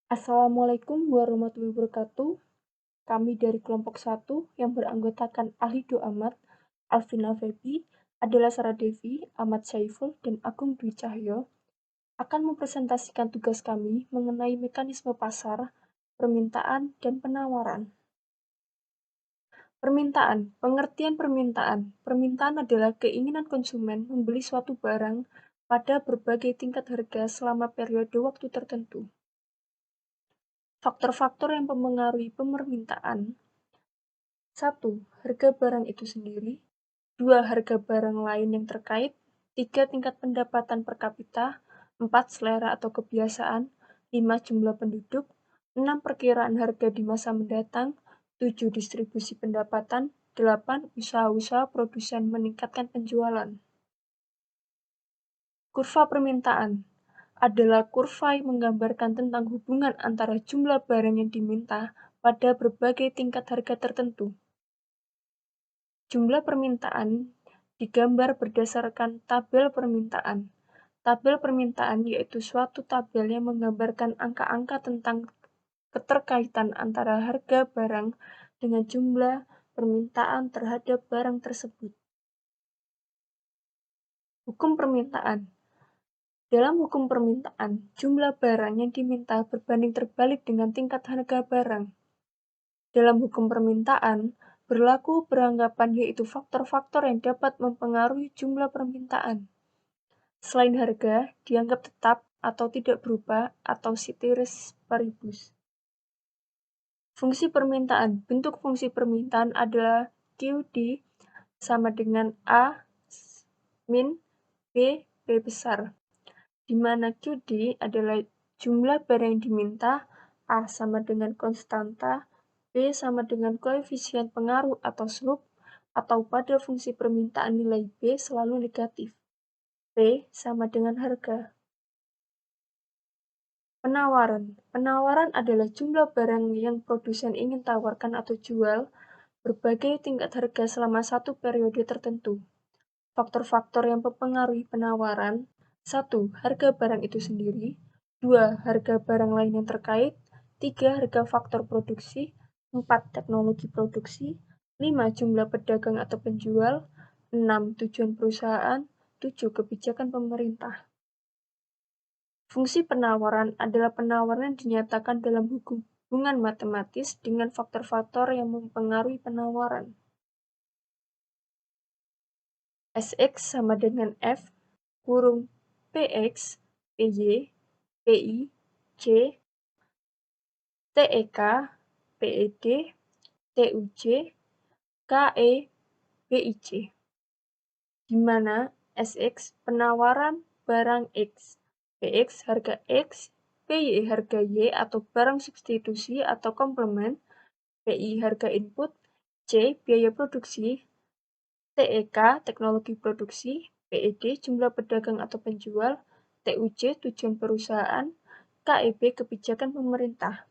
Assalamualaikum warahmatullahi wabarakatuh. Kami dari kelompok 1 yang beranggotakan Ahlido Ahmad, Alvina Febi, Adela Sara Devi, Ahmad Syaiful, dan Agung Dwi Cahyo akan mempresentasikan tugas kami mengenai mekanisme pasar, permintaan, dan penawaran. Permintaan, pengertian permintaan. Permintaan adalah keinginan konsumen membeli suatu barang pada berbagai tingkat harga selama periode waktu tertentu. Faktor-faktor yang mempengaruhi permintaan. 1. Harga barang itu sendiri. 2. Harga barang lain yang terkait. 3. Tingkat pendapatan per kapita. 4. Selera atau kebiasaan. 5. Jumlah penduduk. 6. Perkiraan harga di masa mendatang. 7. Distribusi pendapatan. 8. Usaha-usaha produsen meningkatkan penjualan. Kurva permintaan adalah kurva yang menggambarkan tentang hubungan antara jumlah barang yang diminta pada berbagai tingkat harga tertentu. Jumlah permintaan digambar berdasarkan tabel permintaan. Tabel permintaan yaitu suatu tabel yang menggambarkan angka-angka tentang keterkaitan antara harga barang dengan jumlah permintaan terhadap barang tersebut. Hukum permintaan. Dalam hukum permintaan, jumlah barang yang diminta berbanding terbalik dengan tingkat harga barang. Dalam hukum permintaan, berlaku beranggapan yaitu faktor-faktor yang dapat mempengaruhi jumlah permintaan. Selain harga, dianggap tetap atau tidak berubah atau ceteris paribus. Fungsi permintaan. Bentuk fungsi permintaan adalah QD sama dengan A min B besar, di mana QD adalah jumlah barang yang diminta, A sama dengan konstanta, B sama dengan koefisien pengaruh atau slope, atau pada fungsi permintaan nilai B selalu negatif. P sama dengan harga. Penawaran. Penawaran adalah jumlah barang yang produsen ingin tawarkan atau jual berbagai tingkat harga selama satu periode tertentu. Faktor-faktor yang mempengaruhi penawaran. 1. Harga barang itu sendiri. 2. Harga barang lain yang terkait. 3. Harga faktor produksi. 4. Teknologi produksi. 5. Jumlah pedagang atau penjual. 6. Tujuan perusahaan. 7. Kebijakan pemerintah. Fungsi penawaran adalah penawaran yang dinyatakan dalam hubungan matematis dengan faktor-faktor yang mempengaruhi penawaran. Sx sama dengan F kurung Px, Py, Pi, C, Tek, Ped, Tuj, Ke, Bic, di mana Sx penawaran barang X, Px harga X, Py harga Y atau barang substitusi atau komplement, Pi harga input, C biaya produksi, Tek teknologi produksi, Ped jumlah pedagang atau penjual, Tuj tujuan perusahaan, Keb kebijakan pemerintah.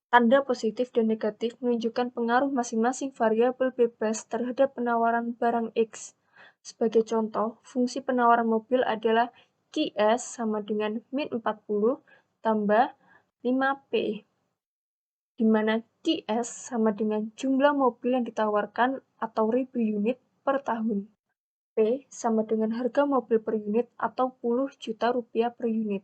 Tanda positif dan negatif menunjukkan pengaruh masing-masing variabel bebas terhadap penawaran barang X. Sebagai contoh, fungsi penawaran mobil adalah Qs sama dengan min 40 tambah 5P, di mana Qs sama dengan jumlah mobil yang ditawarkan atau ribu unit per tahun. P sama dengan harga mobil per unit atau puluh juta rupiah per unit.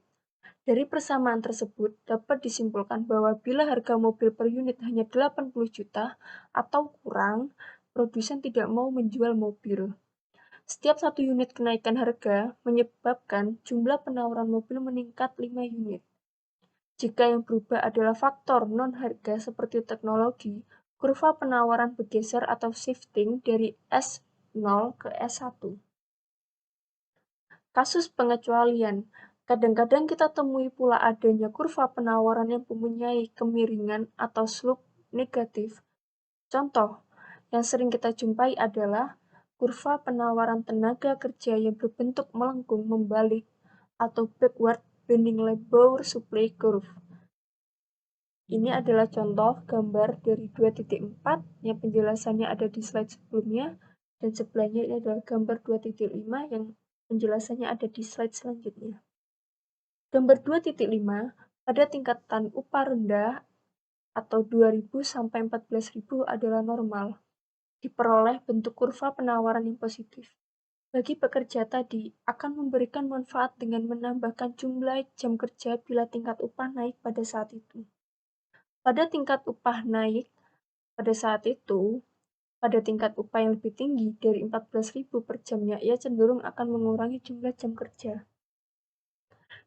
Dari persamaan tersebut, dapat disimpulkan bahwa bila harga mobil per unit hanya 80 juta atau kurang, produsen tidak mau menjual mobil. Setiap satu unit kenaikan harga menyebabkan jumlah penawaran mobil meningkat 5 unit. Jika yang berubah adalah faktor non-harga seperti teknologi, kurva penawaran bergeser atau shifting dari S0 ke S1. Kasus pengecualian. Kadang-kadang kita temui pula adanya kurva penawaran yang mempunyai kemiringan atau slope negatif. Contoh yang sering kita jumpai adalah kurva penawaran tenaga kerja yang berbentuk melengkung membalik atau backward bending labor supply curve. Ini adalah contoh gambar dari 2.4 yang penjelasannya ada di slide sebelumnya, dan sebelahnya ini adalah gambar 2.5 yang penjelasannya ada di slide selanjutnya. Gambar 2.5 pada tingkatan upah rendah atau 2.000 sampai 14.000 adalah normal, diperoleh bentuk kurva penawaran yang positif. Bagi pekerja tadi, akan memberikan manfaat dengan menambahkan jumlah jam kerja bila tingkat upah naik pada saat itu. Pada tingkat upah naik pada saat itu, pada tingkat upah yang lebih tinggi dari 14.000 per jamnya, ia cenderung akan mengurangi jumlah jam kerja.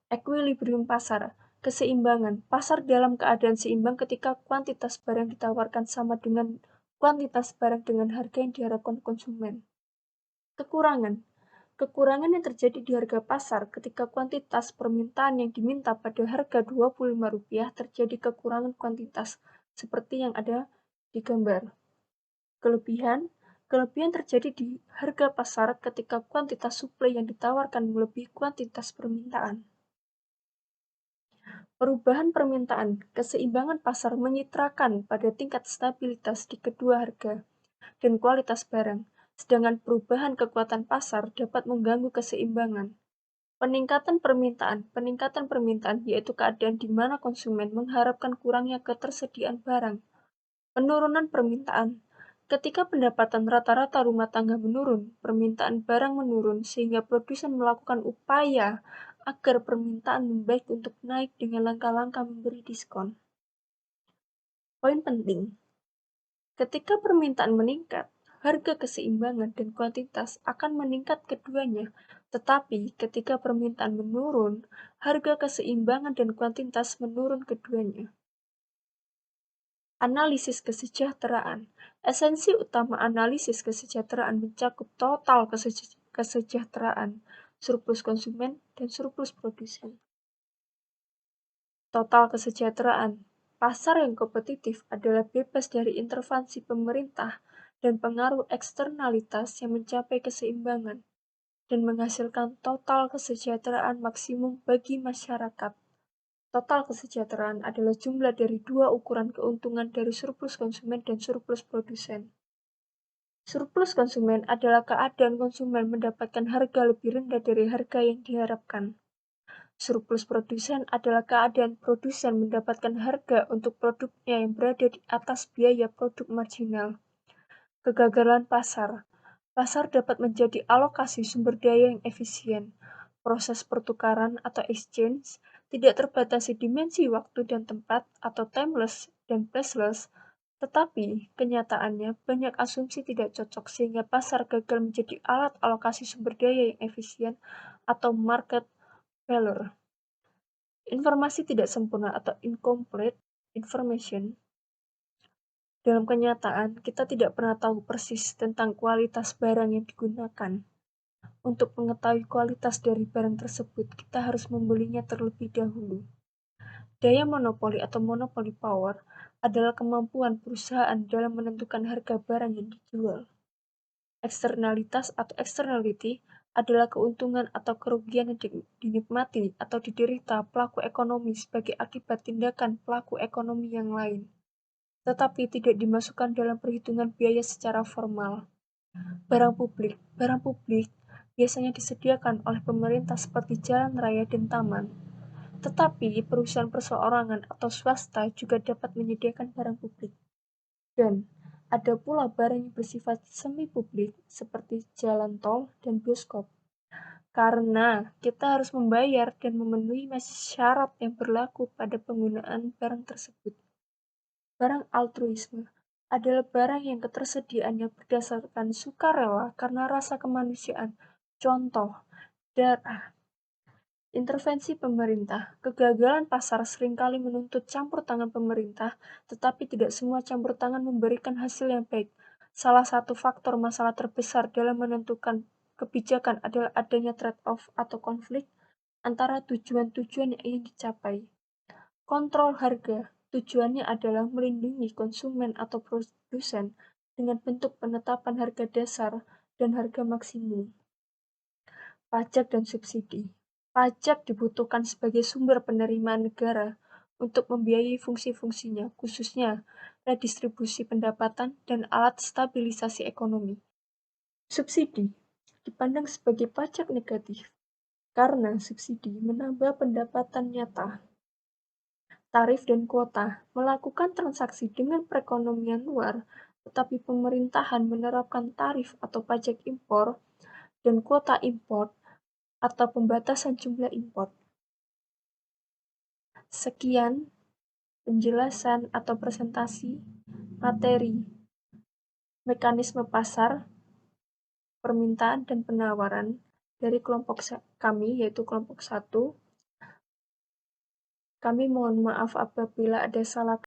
Equilibrium pasar, keseimbangan. Pasar dalam keadaan seimbang ketika kuantitas barang ditawarkan sama dengan kuantitas barang dengan harga yang diharapkan konsumen. Kekurangan. Kekurangan yang terjadi di harga pasar ketika kuantitas permintaan yang diminta pada harga Rp25 terjadi kekurangan kuantitas, seperti yang ada di gambar. Kelebihan. Kelebihan terjadi di harga pasar ketika kuantitas suplai yang ditawarkan melebihi kuantitas permintaan. Perubahan permintaan, keseimbangan pasar menyitrakan pada tingkat stabilitas di kedua harga dan kualitas barang, sedangkan perubahan kekuatan pasar dapat mengganggu keseimbangan. Peningkatan permintaan yaitu keadaan di mana konsumen mengharapkan kurangnya ketersediaan barang. Penurunan permintaan, ketika pendapatan rata-rata rumah tangga menurun, permintaan barang menurun sehingga produsen melakukan upaya agar permintaan membaik untuk naik dengan langkah-langkah memberi diskon. Poin penting, ketika permintaan meningkat, harga keseimbangan dan kuantitas akan meningkat keduanya, tetapi ketika permintaan menurun, harga keseimbangan dan kuantitas menurun keduanya. Analisis kesejahteraan. Esensi utama analisis kesejahteraan mencakup total kesejahteraan, surplus konsumen, dan surplus produsen. Total kesejahteraan. Pasar yang kompetitif adalah bebas dari intervensi pemerintah dan pengaruh eksternalitas yang mencapai keseimbangan dan menghasilkan total kesejahteraan maksimum bagi masyarakat. Total kesejahteraan adalah jumlah dari dua ukuran keuntungan dari surplus konsumen dan surplus produsen. Surplus konsumen adalah keadaan konsumen mendapatkan harga lebih rendah dari harga yang diharapkan. Surplus produsen adalah keadaan produsen mendapatkan harga untuk produknya yang berada di atas biaya produk marginal. Kegagalan pasar. Pasar dapat menjadi alokasi sumber daya yang efisien. Proses pertukaran atau exchange tidak terbatasi dimensi waktu dan tempat atau timeless dan placeless, tetapi kenyataannya banyak asumsi tidak cocok sehingga pasar gagal menjadi alat alokasi sumber daya yang efisien atau market failure. Informasi tidak sempurna atau incomplete information. Dalam kenyataan, kita tidak pernah tahu persis tentang kualitas barang yang digunakan. Untuk mengetahui kualitas dari barang tersebut, kita harus membelinya terlebih dahulu. Daya monopoli atau monopoly power adalah kemampuan perusahaan dalam menentukan harga barang yang dijual. Eksternalitas atau externality adalah keuntungan atau kerugian yang dinikmati atau diderita pelaku ekonomi sebagai akibat tindakan pelaku ekonomi yang lain, tetapi tidak dimasukkan dalam perhitungan biaya secara formal. Barang publik biasanya disediakan oleh pemerintah seperti jalan raya dan taman, tetapi perusahaan perseorangan atau swasta juga dapat menyediakan barang publik. Dan ada pula barang yang bersifat semi-publik seperti jalan tol dan bioskop. Karena kita harus membayar dan memenuhi syarat yang berlaku pada penggunaan barang tersebut. Barang altruisme adalah barang yang ketersediaannya berdasarkan sukarela karena rasa kemanusiaan. Contoh, darah. Intervensi pemerintah. Kegagalan pasar seringkali menuntut campur tangan pemerintah, tetapi tidak semua campur tangan memberikan hasil yang baik. Salah satu faktor masalah terbesar dalam menentukan kebijakan adalah adanya trade-off atau konflik antara tujuan-tujuan yang ingin dicapai. Kontrol harga. Tujuannya adalah melindungi konsumen atau produsen dengan bentuk penetapan harga dasar dan harga maksimum. Pajak dan subsidi. Pajak dibutuhkan sebagai sumber penerimaan negara untuk membiayai fungsi-fungsinya, khususnya redistribusi pendapatan dan alat stabilisasi ekonomi. Subsidi dipandang sebagai pajak negatif karena subsidi menambah pendapatan nyata. tarif dan kuota, melakukan transaksi dengan perekonomian luar, tetapi pemerintahan menerapkan tarif atau pajak impor dan kuota impor atau pembatasan jumlah impor. Sekian penjelasan atau presentasi materi mekanisme pasar, permintaan dan penawaran dari kelompok kami, yaitu kelompok 1. Kami mohon maaf apabila ada salah